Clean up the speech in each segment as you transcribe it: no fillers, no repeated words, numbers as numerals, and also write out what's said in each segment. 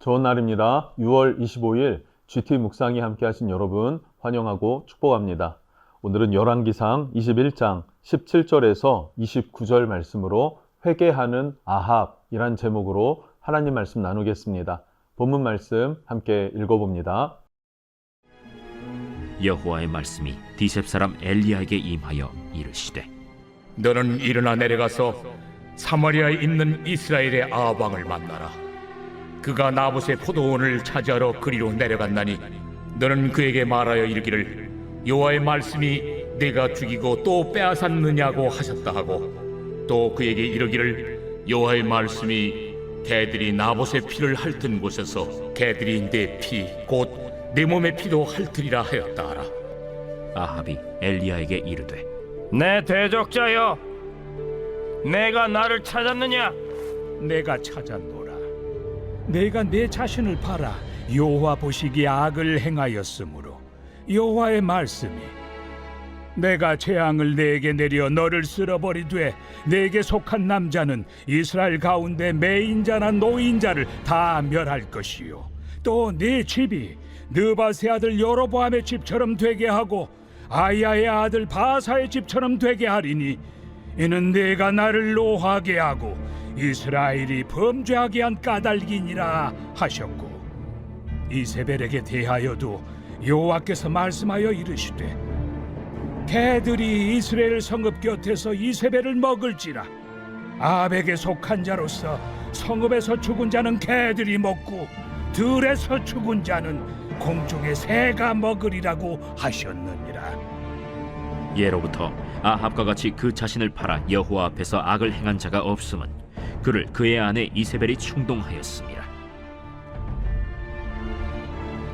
좋은 날입니다. 6월 25일 GT 묵상이 함께 하신 여러분 환영하고 축복합니다. 오늘은 열왕기상 21장 17절에서 29절 말씀으로 회개하는 아합이란 제목으로 하나님 말씀 나누겠습니다. 본문 말씀 함께 읽어봅니다. 여호와의 말씀이 디셉 사람 엘리야에게 임하여 이르시되 너는 일어나 내려가서 사마리아에 있는 이스라엘의 아합 왕을 만나라. 그가 나봇의 포도원을 차지하러 그리로 내려갔나니 너는 그에게 말하여 이르기를 여호와의 말씀이 내가 죽이고 또 빼앗았느냐고 하셨다 하고 또 그에게 이르기를 여호와의 말씀이 개들이 나봇의 피를 핥은 곳에서 개들이 내 피 곧 내 몸의 피도 핥으리라 하였다 하라. 아합이 엘리야에게 이르되 내 대적자여, 내가 나를 찾았느냐? 내가 찾았노라. 내가 내 자신을 팔아 여호와 보시기에 악을 행하였으므로 여호와의 말씀이 내가 재앙을 내게 내려 너를 쓸어버리되 내게 속한 남자는 이스라엘 가운데 매인자나 노인자를 다 멸할 것이요 또 네 집이 느바세 아들 여로보암의 집처럼 되게 하고 아야의 아들 바사의 집처럼 되게 하리니 이는 내가 나를 노하게 하고 이스라엘이 범죄하게 한 까닭이니라 하셨고 이세벨에게 대하여도 여호와께서 말씀하여 이르시되 개들이 이스라엘 성읍 곁에서 이세벨을 먹을지라. 아합에게 속한 자로서 성읍에서 죽은 자는 개들이 먹고 들에서 죽은 자는 공중의 새가 먹으리라고 하셨느니라. 예로부터 아합과 같이 그 자신을 팔아 여호와 앞에서 악을 행한 자가 없음은 그를 그의 아내 이세벨이 충동하였습니다.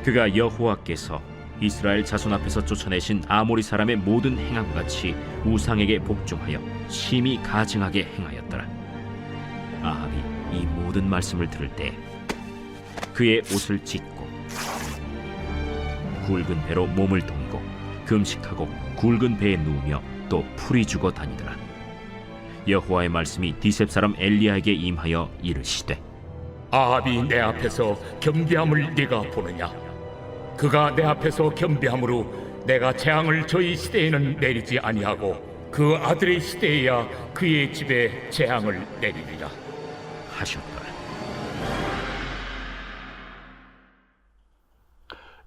그가 여호와께서 이스라엘 자손 앞에서 쫓아내신 아모리 사람의 모든 행함과 같이 우상에게 복종하여 심히 가증하게 행하였더라. 아합이 이 모든 말씀을 들을 때 그의 옷을 찢고 굵은 배로 몸을 동이고 금식하고 굵은 배에 누우며 또 풀이 죽어 다니더라. 여호와의 말씀이 디셉 사람 엘리야에게 임하여 이르시되 아합이 내 앞에서 겸비함을 네가 보느냐? 그가 내 앞에서 겸비함으로 내가 재앙을 저희 시대에는 내리지 아니하고 그 아들의 시대에야 그의 집에 재앙을 내리리라 하셨더라.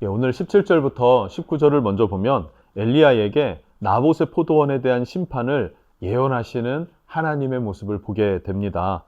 오늘 17절부터 19절을 먼저 보면 엘리야에게 나봇의 포도원에 대한 심판을 예언하시는 하나님의 모습을 보게 됩니다.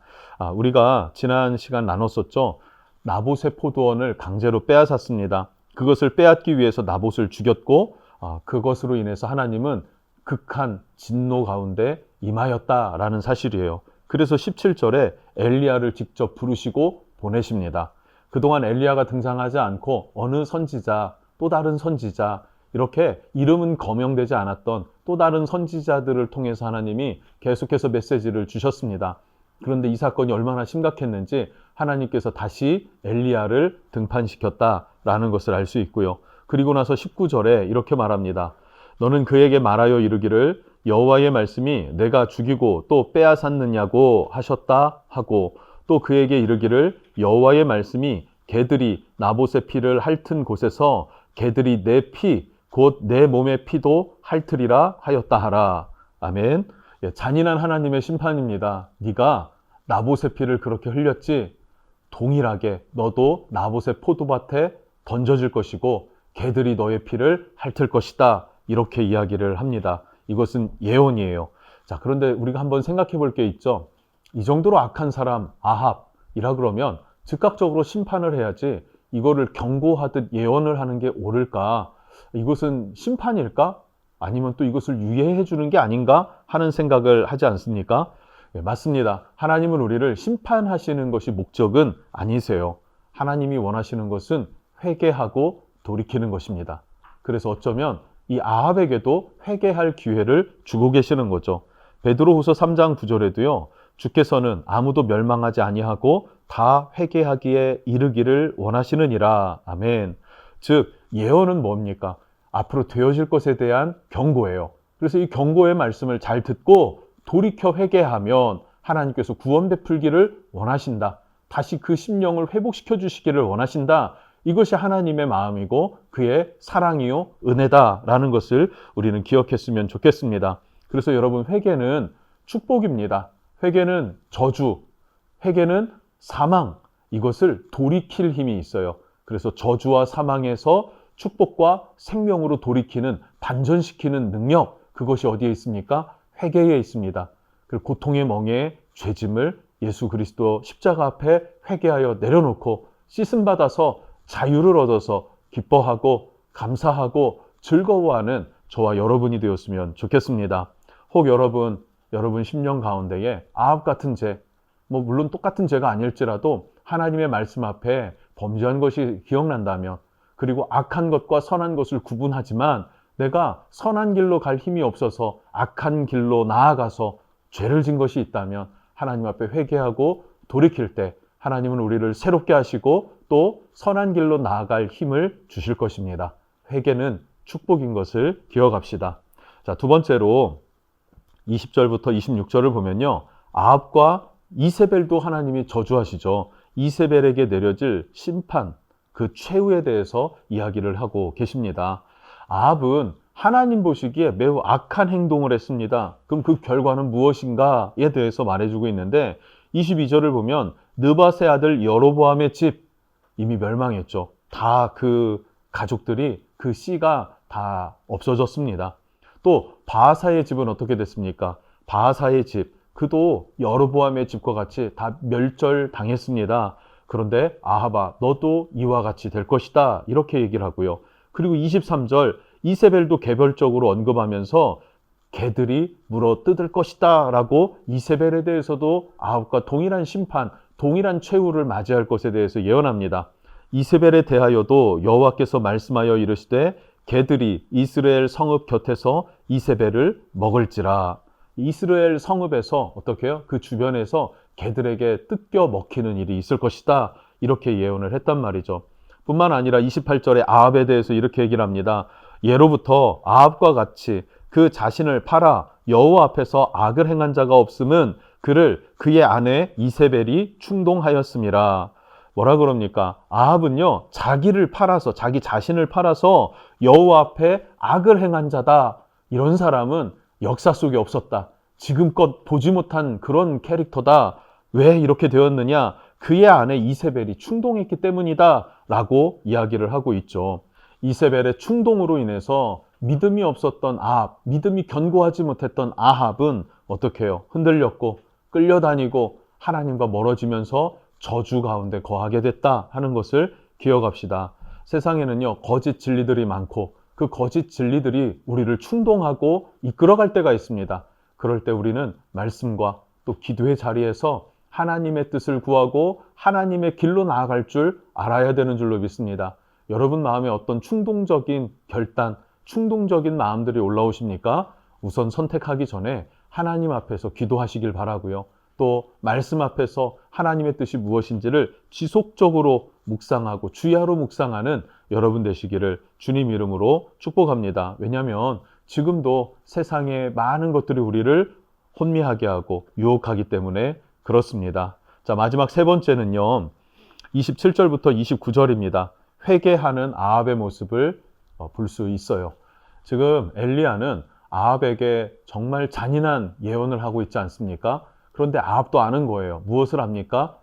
우리가 지난 시간 나눴었죠. 나봇의 포도원을 강제로 빼앗았습니다. 그것을 빼앗기 위해서 나봇을 죽였고 그것으로 인해서 하나님은 극한 진노 가운데 임하였다라는 사실이에요. 그래서 17절에 엘리야를 직접 부르시고 보내십니다. 그동안 엘리야가 등장하지 않고 어느 선지자, 또 다른 선지자 이렇게 이름은 거명되지 않았던 또 다른 선지자들을 통해서 하나님이 계속해서 메시지를 주셨습니다. 그런데 이 사건이 얼마나 심각했는지 하나님께서 다시 엘리야를 등판시켰다라는 것을 알 수 있고요. 그리고 나서 19절에 이렇게 말합니다. 너는 그에게 말하여 이르기를 여호와의 말씀이 내가 죽이고 또 빼앗았느냐고 하셨다 하고 또 그에게 이르기를 여호와의 말씀이 개들이 나봇의 피를 핥은 곳에서 개들이 내 피 곧 내 몸의 피도 핥으리라 하였다 하라. 아멘. 잔인한 하나님의 심판입니다. 네가 나봇의 피를 그렇게 흘렸지 동일하게 너도 나봇의 포도밭에 던져질 것이고 개들이 너의 피를 핥을 것이다. 이렇게 이야기를 합니다. 이것은 예언이에요. 자, 그런데 우리가 한번 생각해 볼 게 있죠. 이 정도로 악한 사람 아합이라 그러면 즉각적으로 심판을 해야지 이거를 경고하듯 예언을 하는 게 옳을까? 이것은 심판일까? 아니면 또 이것을 유예해 주는 게 아닌가 하는 생각을 하지 않습니까? 맞습니다. 하나님은 우리를 심판하시는 것이 목적은 아니세요. 하나님이 원하시는 것은 회개하고 돌이키는 것입니다. 그래서 어쩌면 이 아합에게도 회개할 기회를 주고 계시는 거죠. 베드로후서 3장 9절에도요. 주께서는 아무도 멸망하지 아니하고 다 회개하기에 이르기를 원하시느니라. 아멘. 즉 예언은 뭡니까? 앞으로 되어질 것에 대한 경고예요. 그래서 이 경고의 말씀을 잘 듣고 돌이켜 회개하면 하나님께서 구원 베풀기를 원하신다. 다시 그 심령을 회복시켜 주시기를 원하신다. 이것이 하나님의 마음이고 그의 사랑이요 은혜다라는 것을 우리는 기억했으면 좋겠습니다. 그래서 여러분, 회개는 축복입니다. 회개는 저주, 회개는 사망, 이것을 돌이킬 힘이 있어요. 그래서 저주와 사망에서 축복과 생명으로 돌이키는, 반전시키는 능력, 그것이 어디에 있습니까? 회개에 있습니다. 그리고 고통의 멍에에 죄짐을 예수 그리스도 십자가 앞에 회개하여 내려놓고 씻음받아서 자유를 얻어서 기뻐하고 감사하고 즐거워하는 저와 여러분이 되었으면 좋겠습니다. 혹 여러분 심령 가운데에 아합 같은 죄, 물론 똑같은 죄가 아닐지라도 하나님의 말씀 앞에 범죄한 것이 기억난다면, 그리고 악한 것과 선한 것을 구분하지만 내가 선한 길로 갈 힘이 없어서 악한 길로 나아가서 죄를 진 것이 있다면 하나님 앞에 회개하고 돌이킬 때 하나님은 우리를 새롭게 하시고 또 선한 길로 나아갈 힘을 주실 것입니다. 회개는 축복인 것을 기억합시다. 자, 두 번째로 20절부터 26절을 보면요, 아합과 이세벨도 하나님이 저주하시죠. 이세벨에게 내려질 심판, 그 최후에 대해서 이야기를 하고 계십니다. 아합은 하나님 보시기에 매우 악한 행동을 했습니다. 그럼 그 결과는 무엇인가에 대해서 말해주고 있는데 22절을 보면 느밧의 아들 여로보암의 집, 이미 멸망했죠. 다 그 가족들이, 그 씨가 다 없어졌습니다. 또 바하사의 집은 어떻게 됐습니까? 바하사의 집, 그도 여로보암의 집과 같이 다 멸절당했습니다. 그런데 아합아, 너도 이와 같이 될 것이다, 이렇게 얘기를 하고요. 그리고 23절, 이세벨도 개별적으로 언급하면서 개들이 물어 뜯을 것이다 라고 이세벨에 대해서도 아합과 동일한 심판, 동일한 최후를 맞이할 것에 대해서 예언합니다. 이세벨에 대하여도 여호와께서 말씀하여 이르시되 개들이 이스라엘 성읍 곁에서 이세벨을 먹을지라. 이스라엘 성읍에서 어떻게 해요? 그 주변에서 개들에게 뜯겨 먹히는 일이 있을 것이다, 이렇게 예언을 했단 말이죠. 뿐만 아니라 28절에 아합에 대해서 이렇게 얘기를 합니다. 예로부터 아합과 같이 그 자신을 팔아 여호와 앞에서 악을 행한 자가 없음은 그를 그의 아내 이세벨이 충동하였음이라. 뭐라 그럽니까? 아합은요, 자기를 팔아서, 자기 자신을 팔아서 여호와 앞에 악을 행한 자다, 이런 사람은 역사 속에 없었다. 지금껏 보지 못한 그런 캐릭터다. 왜 이렇게 되었느냐? 그의 아내 이세벨이 충동했기 때문이다 라고 이야기를 하고 있죠. 이세벨의 충동으로 인해서 믿음이 없었던 아합, 믿음이 견고하지 못했던 아합은 어떻게 해요? 흔들렸고 끌려다니고 하나님과 멀어지면서 저주 가운데 거하게 됐다 하는 것을 기억합시다. 세상에는요, 거짓 진리들이 많고 그 거짓 진리들이 우리를 충동하고 이끌어갈 때가 있습니다. 그럴 때 우리는 말씀과 또 기도의 자리에서 하나님의 뜻을 구하고 하나님의 길로 나아갈 줄 알아야 되는 줄로 믿습니다. 여러분 마음에 어떤 충동적인 결단, 충동적인 마음들이 올라오십니까? 우선 선택하기 전에 하나님 앞에서 기도하시길 바라고요. 또 말씀 앞에서 하나님의 뜻이 무엇인지를 지속적으로 묵상하고 주야로 묵상하는 여러분 되시기를 주님 이름으로 축복합니다. 왜냐하면 지금도 세상의 많은 것들이 우리를 혼미하게 하고 유혹하기 때문에 그렇습니다. 자, 마지막 세 번째는요, 27절부터 29절입니다. 회개하는 아합의 모습을 볼 수 있어요. 지금 엘리야는 아합에게 정말 잔인한 예언을 하고 있지 않습니까? 그런데 아합도 아는 거예요. 무엇을 합니까?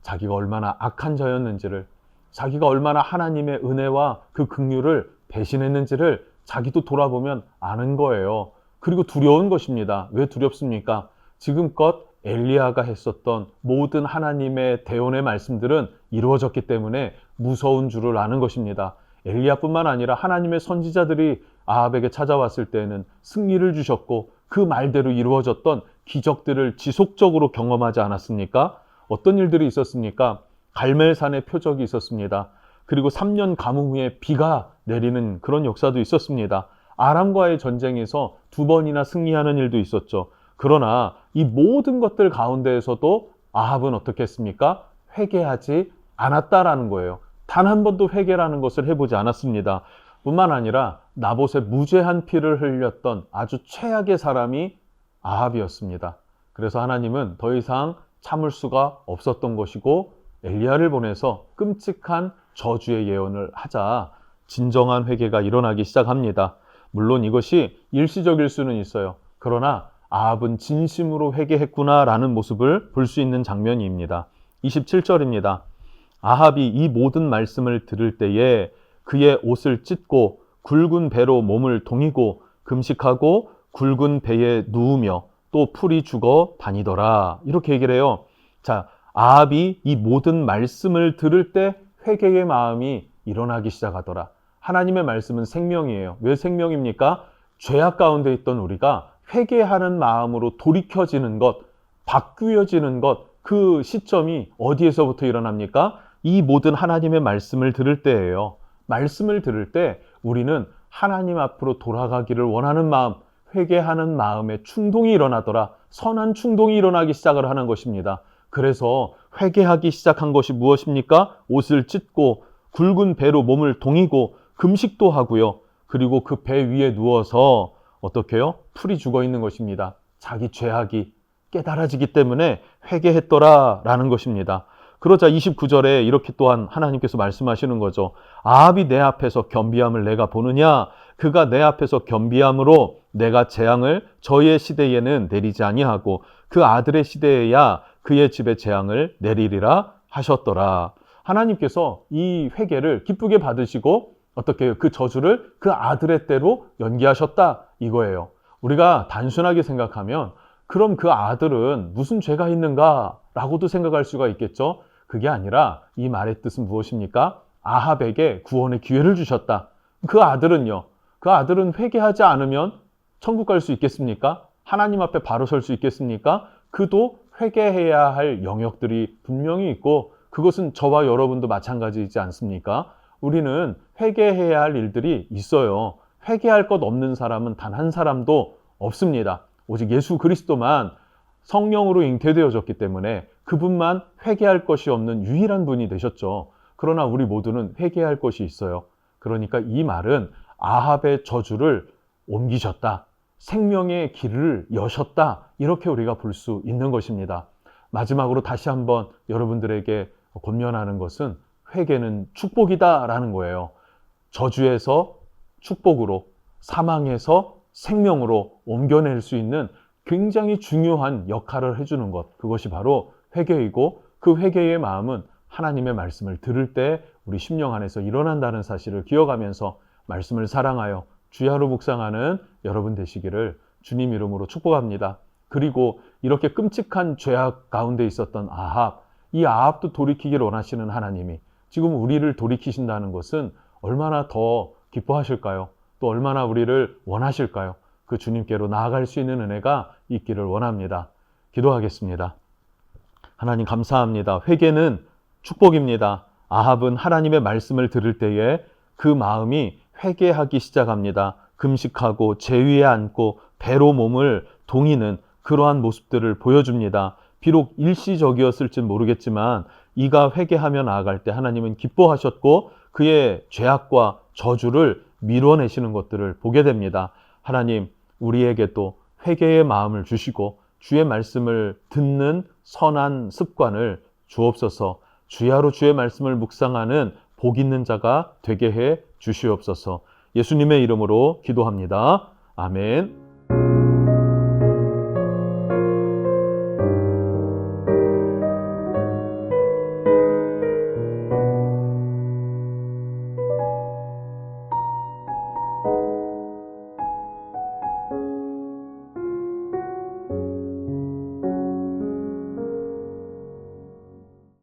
자기가 얼마나 악한 자였는지를, 자기가 얼마나 하나님의 은혜와 그 긍휼을 배신했는지를 자기도 돌아보면 아는 거예요. 그리고 두려운 것입니다. 왜 두렵습니까? 지금껏 엘리야가 했었던 모든 하나님의 대언의 말씀들은 이루어졌기 때문에 무서운 줄을 아는 것입니다. 엘리야뿐만 아니라 하나님의 선지자들이 아합에게 찾아왔을 때에는 승리를 주셨고 그 말대로 이루어졌던 기적들을 지속적으로 경험하지 않았습니까? 어떤 일들이 있었습니까? 갈멜산의 표적이 있었습니다. 그리고 3년 가뭄 후에 비가 내리는 그런 역사도 있었습니다. 아람과의 전쟁에서 2번이나 승리하는 일도 있었죠. 그러나 이 모든 것들 가운데에서도 아합은 어떻게 했습니까? 회개하지 않았다라는 거예요. 단 한 번도 회개라는 것을 해보지 않았습니다. 뿐만 아니라 나봇의 무죄한 피를 흘렸던 아주 최악의 사람이 아합이었습니다. 그래서 하나님은 더 이상 참을 수가 없었던 것이고 엘리야를 보내서 끔찍한 저주의 예언을 하자 진정한 회개가 일어나기 시작합니다. 물론 이것이 일시적일 수는 있어요. 그러나 아합은 진심으로 회개했구나라는 모습을 볼 수 있는 장면입니다. 27절입니다. 아합이 이 모든 말씀을 들을 때에 그의 옷을 찢고 굵은 배로 몸을 동이고 금식하고 굵은 배에 누우며 또 풀이 죽어 다니더라. 이렇게 얘기를 해요. 자, 아합이 이 모든 말씀을 들을 때 회개의 마음이 일어나기 시작하더라. 하나님의 말씀은 생명이에요. 왜 생명입니까? 죄악 가운데 있던 우리가 회개하는 마음으로 돌이켜지는 것, 바뀌어지는 것, 그 시점이 어디에서부터 일어납니까? 이 모든 하나님의 말씀을 들을 때예요. 말씀을 들을 때 우리는 하나님 앞으로 돌아가기를 원하는 마음, 회개하는 마음에 충동이 일어나더라. 선한 충동이 일어나기 시작을 하는 것입니다. 그래서 회개하기 시작한 것이 무엇입니까? 옷을 찢고 굵은 배로 몸을 동이고 금식도 하고요. 그리고 그 배 위에 누워서 어떻게 해요? 풀이 죽어 있는 것입니다. 자기 죄악이 깨달아지기 때문에 회개했더라라는 것입니다. 그러자 29절에 이렇게 또한 하나님께서 말씀하시는 거죠. 아합이 내 앞에서 겸비함을 내가 보느냐? 그가 내 앞에서 겸비함으로 내가 재앙을 저의 시대에는 내리지 아니하고 그 아들의 시대에야 그의 집에 재앙을 내리리라 하셨더라. 하나님께서 이 회개를 기쁘게 받으시고 어떻게 해요? 그 저주를 그 아들의 때로 연기하셨다 이거예요. 우리가 단순하게 생각하면 그럼 그 아들은 무슨 죄가 있는가? 라고도 생각할 수가 있겠죠. 그게 아니라 이 말의 뜻은 무엇입니까? 아합에게 구원의 기회를 주셨다. 그 아들은요. 그 아들은 회개하지 않으면 천국 갈 수 있겠습니까? 하나님 앞에 바로 설 수 있겠습니까? 그도 회개해야 할 영역들이 분명히 있고 그것은 저와 여러분도 마찬가지이지 않습니까? 우리는 회개해야 할 일들이 있어요. 회개할 것 없는 사람은 단 한 사람도 없습니다. 오직 예수 그리스도만 성령으로 잉태되어졌기 때문에 그분만 회개할 것이 없는 유일한 분이 되셨죠. 그러나 우리 모두는 회개할 것이 있어요. 그러니까 이 말은 아합의 저주를 옮기셨다. 생명의 길을 여셨다. 이렇게 우리가 볼 수 있는 것입니다. 마지막으로 다시 한번 여러분들에게 권면하는 것은 회개는 축복이다라는 거예요. 저주에서 축복으로, 사망에서 생명으로 옮겨낼 수 있는 굉장히 중요한 역할을 해주는 것, 그것이 바로 회개이고 그 회개의 마음은 하나님의 말씀을 들을 때 우리 심령 안에서 일어난다는 사실을 기억하면서 말씀을 사랑하여 주야로 묵상하는 여러분 되시기를 주님 이름으로 축복합니다. 그리고 이렇게 끔찍한 죄악 가운데 있었던 아합, 이 아합도 돌이키기를 원하시는 하나님이 지금 우리를 돌이키신다는 것은 얼마나 더 기뻐하실까요? 또 얼마나 우리를 원하실까요? 그 주님께로 나아갈 수 있는 은혜가 있기를 원합니다. 기도하겠습니다. 하나님 감사합니다. 회개는 축복입니다. 아합은 하나님의 말씀을 들을 때에 그 마음이 회개하기 시작합니다. 금식하고 제 위에 앉고 배로 몸을 동이는 그러한 모습들을 보여줍니다. 비록 일시적이었을지 모르겠지만 이가 회개하며 나아갈 때 하나님은 기뻐하셨고 그의 죄악과 저주를 밀어내시는 것들을 보게 됩니다. 하나님, 우리에게도 회개의 마음을 주시고 주의 말씀을 듣는 선한 습관을 주옵소서. 주야로 주의 말씀을 묵상하는 복 있는 자가 되게 해 주시옵소서. 예수님의 이름으로 기도합니다. 아멘.